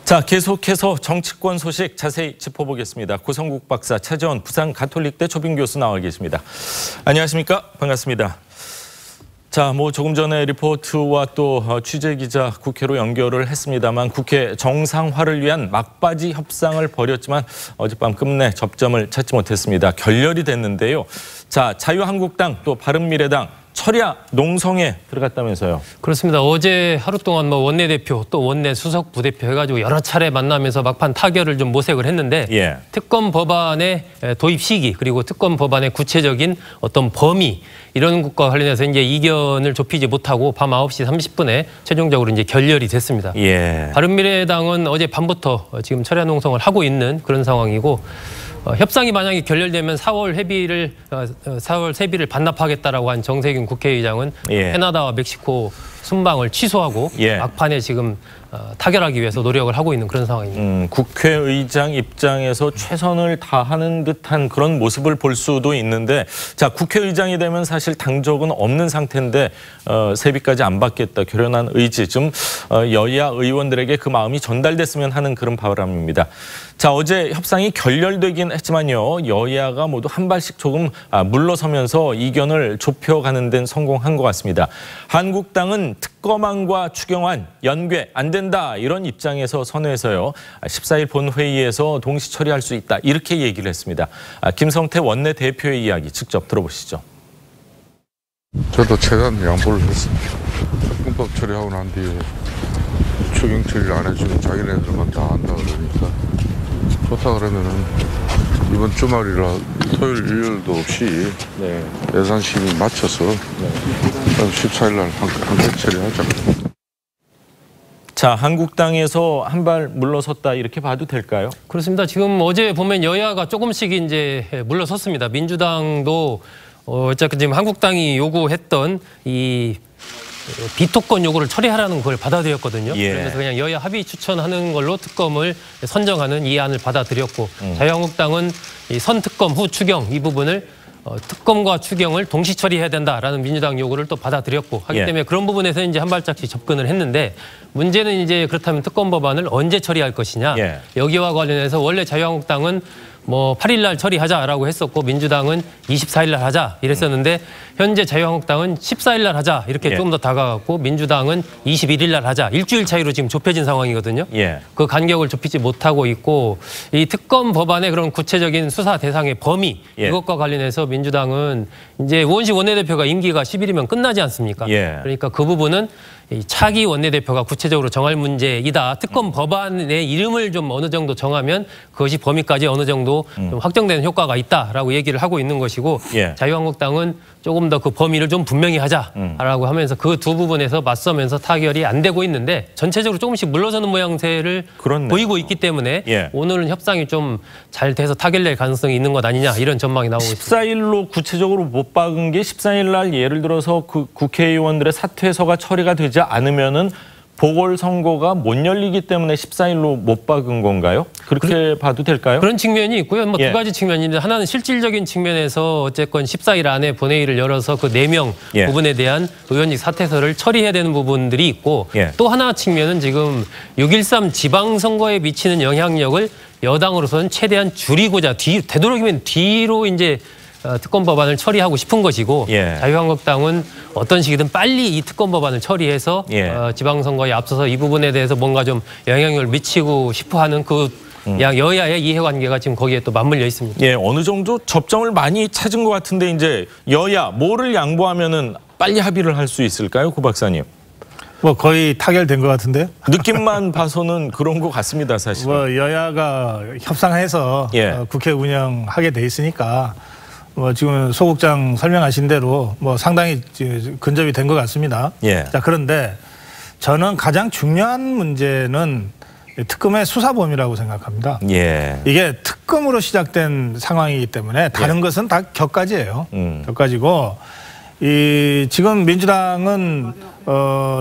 자, 계속해서 정치권 소식 자세히 짚어보겠습니다. 고성국 박사, 차재원 부산가톨릭대 초빙교수 나와 계십니다. 안녕하십니까? 반갑습니다. 자, 조금 전에 리포트와 또 취재기자 국회로 연결을 했습니다만 국회 정상화를 위한 막바지 협상을 벌였지만 어젯밤 끝내 접점을 찾지 못했습니다. 결렬이 됐는데요. 자, 자유한국당 또 바른미래당 철야 농성에 들어갔다면서요. 그렇습니다. 어제 하루 동안 원내대표 또 원내 수석 부대표 해가지고 여러 차례 만나면서 막판 타결을 좀 모색을 했는데 특검 법안의 도입 시기 그리고 특검 법안의 구체적인 어떤 범위 이런 것과 관련해서 이제 이견을 좁히지 못하고 밤 9시 30분에 최종적으로 이제 결렬이 됐습니다. 바른미래당은 어제 밤부터 지금 철야 농성을 하고 있는 그런 상황이고 협상이 만약에 결렬되면 4월 세비를 반납하겠다라고 한 정세균 국회의장은 캐나다와 멕시코 순방을 취소하고 막판에 지금 타결하기 위해서 노력을 하고 있는 그런 상황입니다. 국회의장 입장에서 최선을 다하는 듯한 그런 모습을 볼 수도 있는데, 자, 국회의장이 되면 사실 당적은 없는 상태인데 세비까지 안 받겠다 결연한 의지, 좀 여야 의원들에게 그 마음이 전달됐으면 하는 그런 바람입니다. 자, 어제 협상이 결렬되긴 했지만요, 여야가 모두 한 발씩 조금 물러서면서 이견을 좁혀가는 데는 성공한 것 같습니다. 한국당은 특검안과 추경안 연계 안 된다 이런 입장에서 선회해서요, 14일 본회의에서 동시 처리할 수 있다 이렇게 얘기를 했습니다. 김성태 원내대표의 이야기 직접 들어보시죠. 저도 최대한 양보를 했습니다. 특검법 처리하고 난 뒤에 추경 처리를 안 해주면 자기네들만 다 한다 그러니까 좋다 그러면은 이번 주말이라 토요일 일요일도 없이 예산 심의 맞춰서 14일 날 함께 처리하자. 자, 한국당에서 한 발 물러섰다 이렇게 봐도 될까요? 그렇습니다. 지금 어제 보면 여야가 조금씩 이제 물러섰습니다. 민주당도 어쨌든 지금 한국당이 요구했던 이 비토권 요구를 처리하라는 걸 받아들였거든요. 그래서 그냥 여야 합의 추천하는 걸로 특검을 선정하는 이 안을 받아들였고 자유한국당은 이 선특검 후 추경 이 부분을 특검과 추경을 동시 처리해야 된다라는 민주당 요구를 또 받아들였고 하기 때문에 그런 부분에서 이제 한 발짝씩 접근을 했는데, 문제는 이제 그렇다면 특검 법안을 언제 처리할 것이냐. 여기와 관련해서 원래 자유한국당은 8일 날 처리하자라고 했었고 민주당은 24일 날 하자 이랬었는데 현재 자유한국당은 14일 날 하자 이렇게 조금 더 다가갔고 민주당은 21일 날 하자, 일주일 차이로 지금 좁혀진 상황이거든요. 그 간격을 좁히지 못하고 있고, 이 특검 법안의 그런 구체적인 수사 대상의 범위 이것과 관련해서 민주당은 이제 우원식 원내대표가 임기가 10일이면 끝나지 않습니까? 그러니까 그 부분은 차기 원내대표가 구체적으로 정할 문제이다. 특검 법안의 이름을 좀 어느 정도 정하면 그것이 범위까지 어느 정도 좀 확정되는 효과가 있다라고 얘기를 하고 있는 것이고 자유한국당은 조금 더 그 범위를 좀 분명히 하자라고 하면서 그 두 부분에서 맞서면서 타결이 안 되고 있는데 전체적으로 조금씩 물러서는 모양새를 보이고 있기 때문에 오늘은 협상이 좀 잘 돼서 타결될 가능성이 있는 것 아니냐 이런 전망이 나오고 있습니다. 14일로 구체적으로 못 박은 게 14일 날 예를 들어서 그 국회의원들의 사퇴서가 처리가 되지 않으면은 보궐선거가 못 열리기 때문에 14일로 못 박은 건가요? 그렇게 봐도 될까요? 그런 측면이 있고요. 두 가지 측면인데, 하나는 실질적인 측면에서 어쨌건 14일 안에 본회의를 열어서 그 4명 부분에 대한 의원직 사퇴서를 처리해야 되는 부분들이 있고 또 하나 측면은 지금 6.13 지방선거에 미치는 영향력을 여당으로서는 최대한 줄이고자 되도록이면 뒤로 이제 특검 법안을 처리하고 싶은 것이고 자유한국당은 어떤 식이든 빨리 이 특검 법안을 처리해서 지방선거에 앞서서 이 부분에 대해서 뭔가 좀 영향력을 미치고 싶어하는 그 여야의 이해관계가 지금 거기에 또 맞물려 있습니다. 어느 정도 접점을 많이 찾은 것 같은데 이제 여야 뭐를 양보하면은 빨리 합의를 할 수 있을까요, 고 박사님? 거의 타결된 것 같은데요. 느낌만 봐서는 그런 것 같습니다, 사실. 여야가 협상해서 국회 운영하게 돼 있으니까. 지금 소국장 설명하신 대로 상당히 근접이 된 것 같습니다. 자, 그런데 저는 가장 중요한 문제는 특검의 수사 범위라고 생각합니다. 이게 특검으로 시작된 상황이기 때문에 다른 것은 다 격가지예요. 격가지고 지금 민주당은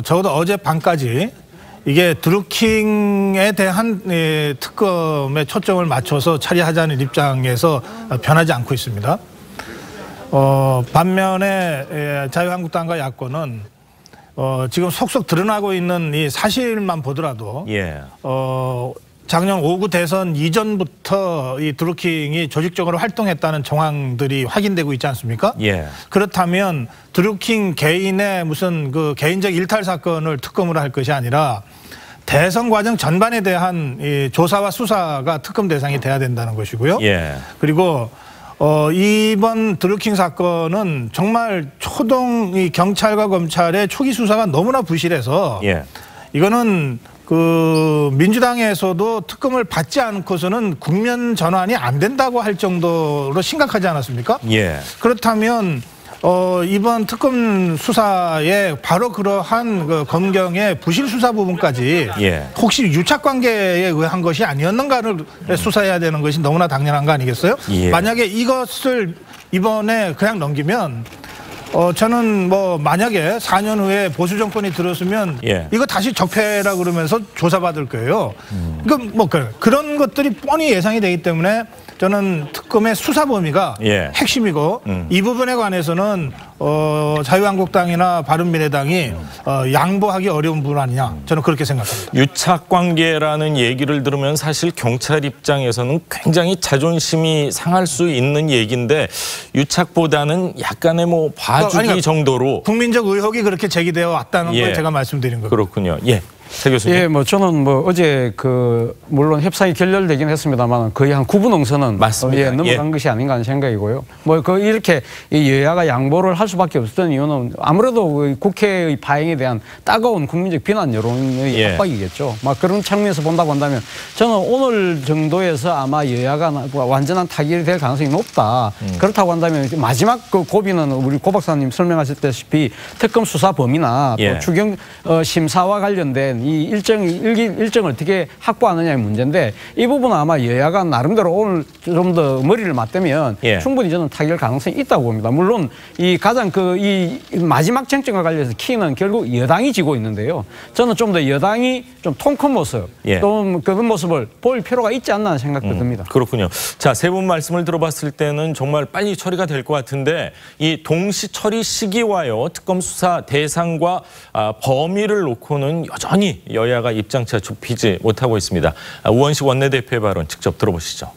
적어도 어제 밤까지 이게 드루킹에 대한 특검에 초점을 맞춰서 처리하자는 입장에서 변하지 않고 있습니다. 반면에 자유한국당과 야권은 지금 속속 드러나고 있는 이 사실만 보더라도 작년 5구 대선 이전부터 이 드루킹이 조직적으로 활동했다는 정황들이 확인되고 있지 않습니까? 그렇다면 드루킹 개인의 무슨 그 개인적 일탈 사건을 특검으로 할 것이 아니라 대선 과정 전반에 대한 이 조사와 수사가 특검 대상이 돼야 된다는 것이고요. 그리고 이번 드루킹 사건은 정말 초동 이 경찰과 검찰의 초기 수사가 너무나 부실해서 이거는 그 민주당에서도 특검을 받지 않고서는 국면 전환이 안 된다고 할 정도로 심각하지 않았습니까? 그렇다면 이번 특검 수사에 바로 그러한 그 검경의 부실 수사 부분까지 혹시 유착 관계에 의한 것이 아니었는가를 수사해야 되는 것이 너무나 당연한 거 아니겠어요? 만약에 이것을 이번에 그냥 넘기면 저는 뭐 만약에 4년 후에 보수 정권이 들었으면 이거 다시 적폐라 그러면서 조사받을 거예요. 그러니까 뭐 그런 것들이 뻔히 예상이 되기 때문에 저는 특검의 수사 범위가 핵심이고 이 부분에 관해서는 자유한국당이나 바른미래당이 양보하기 어려운 부분 아니냐 저는 그렇게 생각합니다. 유착관계라는 얘기를 들으면 사실 경찰 입장에서는 굉장히 자존심이 상할 수 있는 얘기인데 유착보다는 약간의 뭐 봐주기 정도로 국민적 의혹이 그렇게 제기되어 왔다는 걸 제가 말씀드린 거예요. 그렇군요. 새 교수님. 뭐 저는 뭐 어제 물론 협상이 결렬되긴 했습니다만 거의 한 9분 응선은 넘어간 것이 아닌가 하는 생각이고요. 뭐 이렇게 이 여야가 양보를 할 수밖에 없었던 이유는 아무래도 국회의 파행에 대한 따가운 국민적 비난 여론의 압박이겠죠. 막 그런 측면에서 본다고 한다면 저는 오늘 정도에서 아마 여야가 완전한 타결이 될 가능성이 높다. 그렇다고 한다면 마지막 그 고비는 우리 고 박사님 설명하셨다시피 특검 수사 범위나 또 추경 심사와 관련된 이 일정을 어떻게 확보하느냐의 문제인데 이 부분은 아마 여야가 나름대로 오늘 좀 더 머리를 맞대면 충분히 저는 타결 가능성이 있다고 봅니다. 물론 이 가장 이 마지막 쟁점과 관련해서 키는 결국 여당이 지고 있는데요. 저는 좀 더 여당이 좀 통 큰 모습, 또 그런 모습을 보일 필요가 있지 않나 생각도 듭니다. 그렇군요. 자, 세 분 말씀을 들어봤을 때는 정말 빨리 처리가 될 것 같은데 이 동시 처리 시기와요, 특검 수사 대상과 범위를 놓고는 여전히 여야가 입장차 좁히지 못하고 있습니다. 우원식 원내대표의 발언 직접 들어보시죠.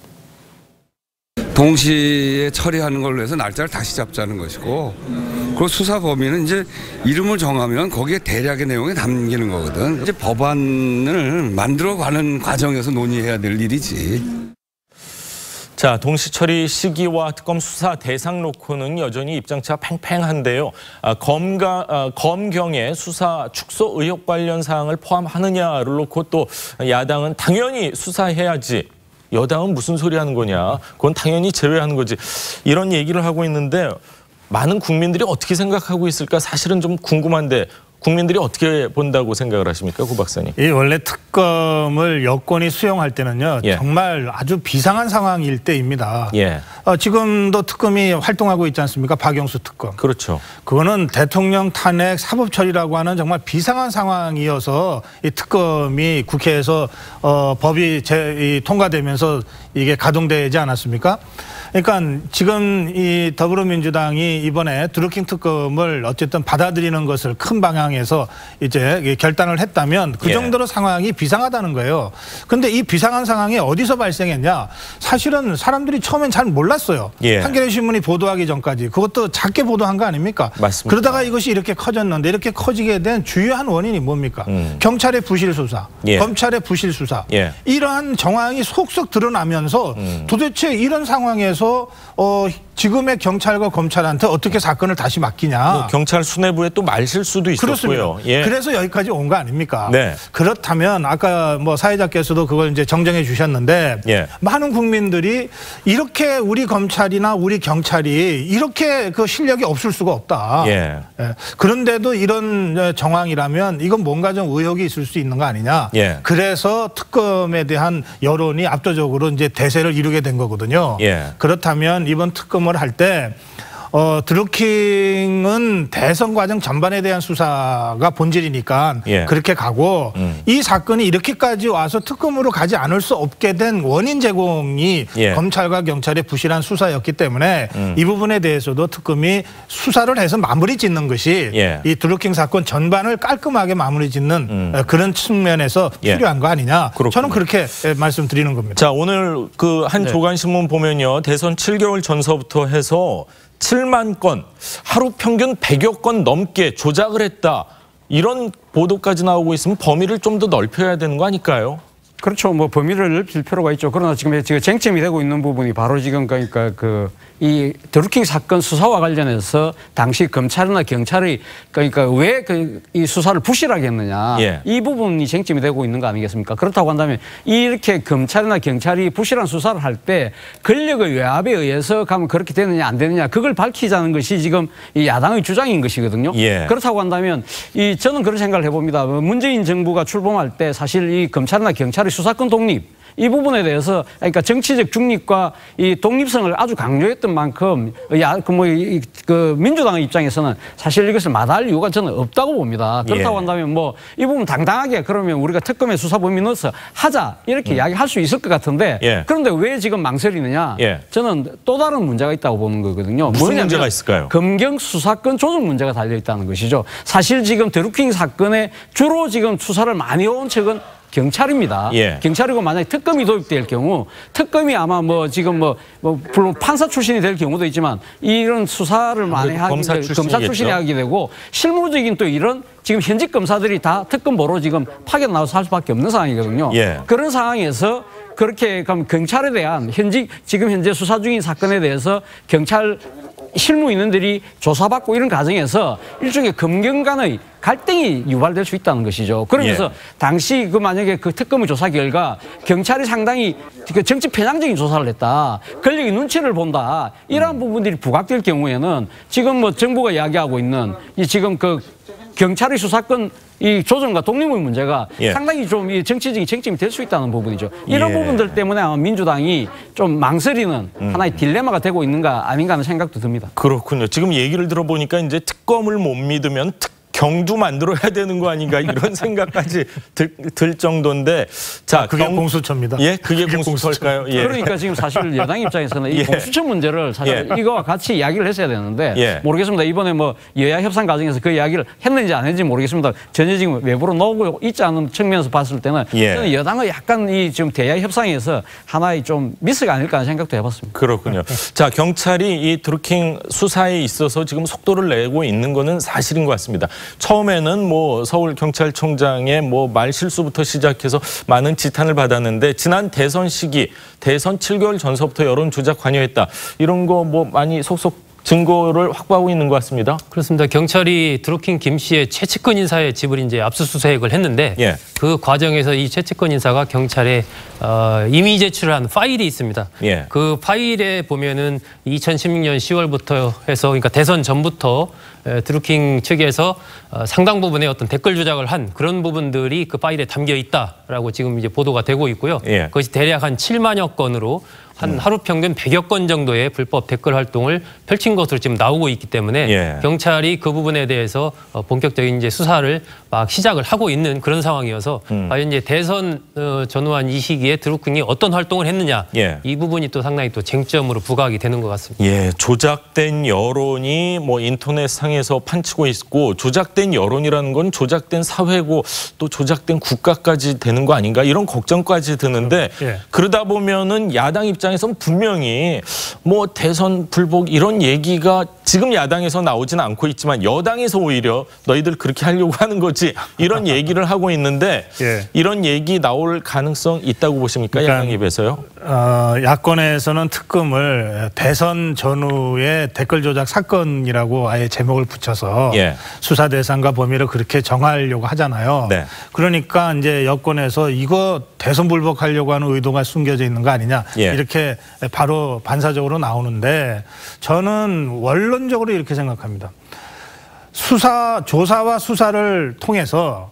동시에 처리하는 걸로 해서 날짜를 다시 잡자는 것이고 그리고 수사 범위는 이제 이름을 정하면 거기에 대략의 내용이 담기는 거거든. 이제 법안을 만들어가는 과정에서 논의해야 될 일이지. 자, 동시 처리 시기와 특검 수사 대상 놓고는 여전히 입장차 팽팽한데요. 검경의 수사 축소 의혹 관련 사항을 포함하느냐를 놓고 또 야당은 당연히 수사해야지. 여당은 무슨 소리 하는 거냐. 그건 당연히 제외하는 거지. 이런 얘기를 하고 있는데 많은 국민들이 어떻게 생각하고 있을까 사실은 좀 궁금한데 국민들이 어떻게 본다고 생각을 하십니까, 구 박사님? 이 원래 특검을 여권이 수용할 때는요, 정말 아주 비상한 상황일 때입니다. 지금도 특검이 활동하고 있지 않습니까? 박영수 특검. 그렇죠. 그거는 대통령 탄핵 사법 처리라고 하는 정말 비상한 상황이어서 이 특검이 국회에서 법이 통과되면서 이게 가동되지 않았습니까? 그러니까 지금 이 더불어민주당이 이번에 드루킹 특검을 어쨌든 받아들이는 것을 큰 방향에서 이제 결단을 했다면 그 정도로 상황이 비상하다는 거예요. 그런데 이 비상한 상황이 어디서 발생했냐? 사실은 사람들이 처음엔 잘 몰랐어요. 한겨레 신문이 보도하기 전까지. 그것도 작게 보도한 거 아닙니까? 맞습니다. 그러다가 이것이 이렇게 커졌는데 이렇게 커지게 된 주요한 원인이 뭡니까? 경찰의 부실 수사, 검찰의 부실 수사. 이러한 정황이 속속 드러나면서 도대체 이런 상황에서 지금의 경찰과 검찰한테 어떻게 사건을 다시 맡기냐. 뭐 경찰 수뇌부에 또 말실수도 있었고요. 그래서 여기까지 온 거 아닙니까? 그렇다면 아까 뭐 사회자께서도 그걸 이제 정정해 주셨는데 많은 국민들이 이렇게 우리 검찰이나 우리 경찰이 이렇게 그 실력이 없을 수가 없다. 그런데도 이런 정황이라면 이건 뭔가 좀 의혹이 있을 수 있는 거 아니냐. 그래서 특검에 대한 여론이 압도적으로 이제 대세를 이루게 된 거거든요. 그렇다면 이번 특검을 할 때 드루킹은 대선 과정 전반에 대한 수사가 본질이니까 예. 그렇게 가고 이 사건이 이렇게까지 와서 특검으로 가지 않을 수 없게 된 원인 제공이 예. 검찰과 경찰의 부실한 수사였기 때문에 이 부분에 대해서도 특검이 수사를 해서 마무리 짓는 것이 예. 이 드루킹 사건 전반을 깔끔하게 마무리 짓는 그런 측면에서 예. 필요한 거 아니냐. 그렇군요. 저는 그렇게 말씀드리는 겁니다. 자, 오늘 그 한 조간신문 보면요. 대선 7개월 전서부터 해서 7만 건, 하루 평균 100여 건 넘게 조작을 했다. 이런 보도까지 나오고 있으면 범위를 좀 더 넓혀야 되는 거 아닐까요? 그렇죠. 뭐 범위를 넓힐 필요가 있죠. 그러나 지금 쟁점이 되고 있는 부분이 바로 지금 그러니까 이 드루킹 사건 수사와 관련해서 당시 검찰이나 경찰이 그러니까 왜 이 수사를 부실하게 했느냐. 예. 이 부분이 쟁점이 되고 있는 거 아니겠습니까? 그렇다고 한다면 이렇게 검찰이나 경찰이 부실한 수사를 할 때 권력의 외압에 의해서 가면 그렇게 되느냐 안 되느냐 그걸 밝히자는 것이 지금 이 야당의 주장인 것이거든요. 예. 그렇다고 한다면 저는 그런 생각을 해봅니다. 문재인 정부가 출범할 때 사실 이 검찰이나 경찰의 수사권 독립 이 부분에 대해서 그러니까 정치적 중립과 이 독립성을 아주 강조했던 만큼 민주당의 입장에서는 사실 이것을 마다할 이유가 저는 없다고 봅니다. 그렇다고 예. 한다면 뭐 이 부분 당당하게 그러면 우리가 특검의 수사 범위 넣어서 하자 이렇게 이야기할 수 있을 것 같은데 예. 그런데 왜 지금 망설이느냐? 예. 저는 또 다른 문제가 있다고 보는 거거든요. 무슨 문제가 있을까요? 검경 수사권 조정 문제가 달려 있다는 것이죠. 사실 지금 드루킹 사건에 주로 지금 수사를 많이 온 측은 경찰입니다. 예. 경찰이고 만약에 특검이 도입될 경우 특검이 아마 지금 물론 판사 출신이 될 경우도 있지만 이런 수사를 많이 하게 검사 출신이 하게 되고 실무적인 또 이런 지금 현직 검사들이 다 특검 보러 지금 파견 나와서 할 수밖에 없는 상황이거든요. 예. 그런 상황에서 그렇게 그럼 경찰에 대한 지금 현재 수사 중인 사건에 대해서 경찰 실무인원들이 조사받고 이런 과정에서 일종의 검경 간의 갈등이 유발될 수 있다는 것이죠. 그러면서 예. 당시 만약에 특검의 조사 결과 경찰이 상당히 정치 편향적인 조사를 했다. 권력의 눈치를 본다. 이러한 부분들이 부각될 경우에는 지금 정부가 이야기하고 있는 지금 경찰의 수사권 이 조정과 독립의 문제가 예. 상당히 좀 이 정치적인 쟁점이 될 수 있다는 부분이죠. 이런 예. 부분들 때문에 아마 민주당이 좀 망설이는 하나의 딜레마가 되고 있는가 아닌가 하는 생각도 듭니다. 그렇군요. 지금 얘기를 들어보니까 이제 특검을 못 믿으면 경도 만들어야 되는 거 아닌가 이런 생각까지 들 정도인데 자 그게 공수처입니다. 예, 그게 공수처일까요? 예. 그러니까 지금 사실 여당 입장에서는 이 예. 공수처 문제를 사실 예. 이거와 같이 이야기를 했어야 되는데 예. 모르겠습니다. 이번에 여야 협상 과정에서 그 이야기를 했는지 안 했는지 모르겠습니다. 전혀 지금 외부로 나오고 있지 않은 측면에서 봤을 때는 예. 저는 여당은 약간 지금 대야 협상에서 하나의 좀 미스가 아닐까 하는 생각도 해봤습니다. 그렇군요. 자, 경찰이 이 드루킹 수사에 있어서 지금 속도를 내고 있는 거는 사실인 것 같습니다. 처음에는 서울경찰청장의 말 실수부터 시작해서 많은 지탄을 받았는데 지난 대선 시기, 대선 7개월 전서부터 여론 조작 관여했다. 이런 거 많이 속속 증거를 확보하고 있는 것 같습니다. 그렇습니다. 경찰이 드루킹 김 씨의 최측근 인사의 집을 이제 압수수색을 했는데 예. 그 과정에서 이 최측근 인사가 경찰에 이미 제출한 파일이 있습니다. 예. 그 파일에 보면은 2016년 10월부터 해서 그러니까 대선 전부터 드루킹 측에서 상당 부분의 어떤 댓글 조작을 한 그런 부분들이 그 파일에 담겨 있다라고 지금 이제 보도가 되고 있고요. 예. 그것이 대략 한 7만여 건으로 한 하루 평균 100여 건 정도의 불법 댓글 활동을 펼친 것으로 지금 나오고 있기 때문에 예. 경찰이 그 부분에 대해서 본격적인 이제 수사를 막 시작을 하고 있는 그런 상황이어서 과연 이제 대선 전후한 이 시기에 드루킹이 어떤 활동을 했느냐 예. 이 부분이 또 상당히 또 쟁점으로 부각이 되는 것 같습니다. 예, 조작된 여론이 인터넷 상에서 판치고 있고 조작된 여론이라는 건 조작된 사회고 또 조작된 국가까지 되는 거 아닌가 이런 걱정까지 드는데 예. 그러다 보면은 야당 입장에서는 분명히 대선 불복 이런 얘기가 지금 야당에서 나오지는 않고 있지만 여당에서 오히려 너희들 그렇게 하려고 하는 거지 이런 얘기를 하고 있는데 예. 이런 얘기 나올 가능성 있다고 보십니까? 그러니까, 야당 입에서요? 야권에서는 특검을 대선 전후의 댓글 조작 사건이라고 아예 제목을 붙여서 예. 수사 대상과 범위를 그렇게 정하려고 하잖아요. 네. 그러니까 이제 여권에서 이거 대선 불복하려고 하는 의도가 숨겨져 있는 거 아니냐 예. 이렇게 바로 반사적으로 나오는데 저는 원론적으로 이렇게 생각합니다. 조사와 수사를 통해서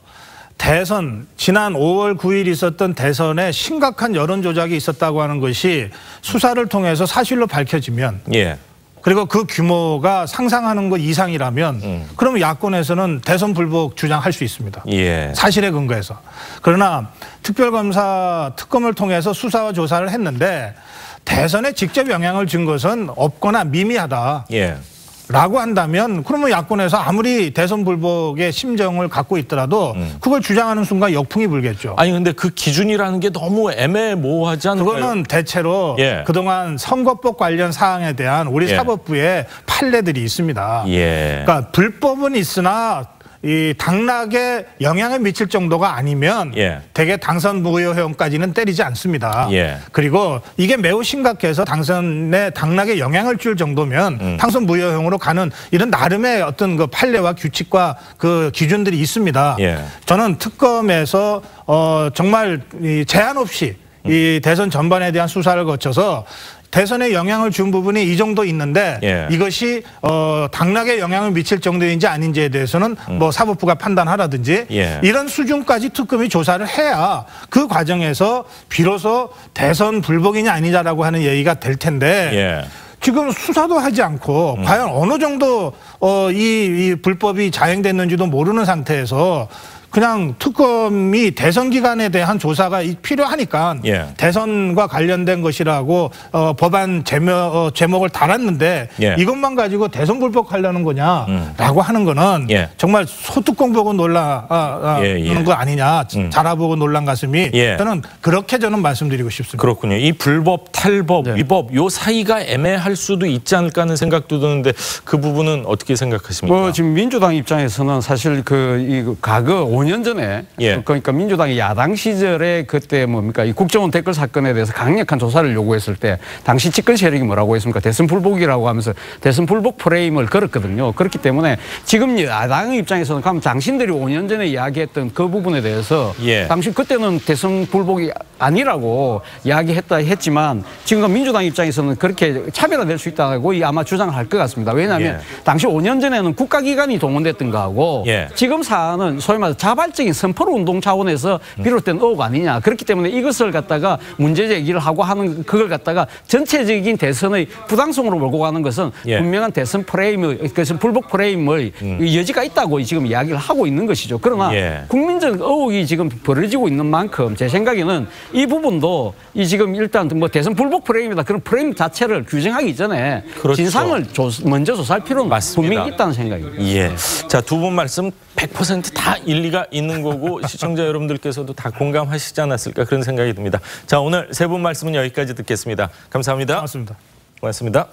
지난 5월 9일 있었던 대선에 심각한 여론 조작이 있었다고 하는 것이 수사를 통해서 사실로 밝혀지면 예. 그리고 그 규모가 상상하는 것 이상이라면 그러면 야권에서는 대선 불복 주장할 수 있습니다. 예. 사실에 근거해서. 그러나 특별검사 특검을 통해서 수사와 조사를 했는데 대선에 직접 영향을 준 것은 없거나 미미하다. 예. 라고 한다면 그러면 야권에서 아무리 대선 불복의 심정을 갖고 있더라도 그걸 주장하는 순간 역풍이 불겠죠. 아니 근데 그 기준이라는 게 너무 애매모호하지 않나요? 그거는 대체로 예. 그동안 선거법 관련 사항에 대한 우리 예. 사법부의 판례들이 있습니다. 예. 그러니까 불법은 있으나 이 당락에 영향을 미칠 정도가 아니면 예. 대개 당선 무효형까지는 때리지 않습니다. 예. 그리고 이게 매우 심각해서 당선에 당락에 영향을 줄 정도면 당선 무효형으로 가는 이런 나름의 어떤 그 판례와 규칙과 그 기준들이 있습니다. 예. 저는 특검에서 정말 이 제한 없이 이 대선 전반에 대한 수사를 거쳐서 대선에 영향을 준 부분이 이 정도 있는데 예. 이것이 당락에 영향을 미칠 정도인지 아닌지에 대해서는 뭐 사법부가 판단하라든지 예. 이런 수준까지 특검이 조사를 해야 그 과정에서 비로소 대선 불복이냐 아니냐라고 하는 얘기가 될 텐데 예. 지금 수사도 하지 않고 과연 어느 정도 이 불법이 자행됐는지도 모르는 상태에서 그냥 특검이 대선 기간에 대한 조사가 필요하니까 예. 대선과 관련된 것이라고 법안 제목을 달았는데 예. 이것만 가지고 대선 불복하려는 거냐라고 하는 거는 예. 정말 소뚜껑 보고 놀라는 거 아니냐. 자라보고 놀란 가슴이 예. 저는 그렇게 저는 말씀드리고 싶습니다. 그렇군요. 이 불법, 탈법, 네. 위법 요 사이가 애매할 수도 있지 않을까 하는 생각도 드는데 그 부분은 어떻게 생각하십니까? 뭐 지금 민주당 입장에서는 사실 이 과거 5년 전에 예. 그러니까 민주당이 야당 시절에 그때 뭡니까 이 국정원 댓글 사건에 대해서 강력한 조사를 요구했을 때 당시 집권 세력이 뭐라고 했습니까? 대선 불복이라고 하면서 대선 불복 프레임을 걸었거든요. 그렇기 때문에 지금 야당 입장에서는 그럼 당신들이 5년 전에 이야기했던 그 부분에 대해서 예. 당시 그때는 대선 불복이 아니라고 했지만 지금 민주당 입장에서는 그렇게 차별화될 수 있다고 아마 주장을 할 것 같습니다. 왜냐하면 당시 5년 전에는 국가기관이 동원됐던 거하고 지금 사안은 소위 말해서 자발적인 선포로 운동 차원에서 비롯된 의혹 아니냐. 그렇기 때문에 이것을 갖다가 문제 제기를 하고 하는 그걸 갖다가 전체적인 대선의 부당성으로 몰고 가는 것은 분명한 대선 프레임의 그래서 불복 프레임의 여지가 있다고 지금 이야기를 하고 있는 것이죠. 그러나 국민적 의혹이 지금 벌어지고 있는 만큼 제 생각에는 이 부분도 이 지금 일단 뭐 대선 불복 프레임이다 그런 프레임 자체를 규정하기 전에 그렇죠. 진상을 먼저 조사할 필요는 맞습니다. 분명히 있다는 생각입니다. 예. 자, 두 분 말씀 100% 다 일리가 있는 거고 시청자 여러분들께서도 다 공감하시지 않았을까 그런 생각이 듭니다. 자, 오늘 세 분 말씀은 여기까지 듣겠습니다. 감사합니다. 고맙습니다. 고맙습니다.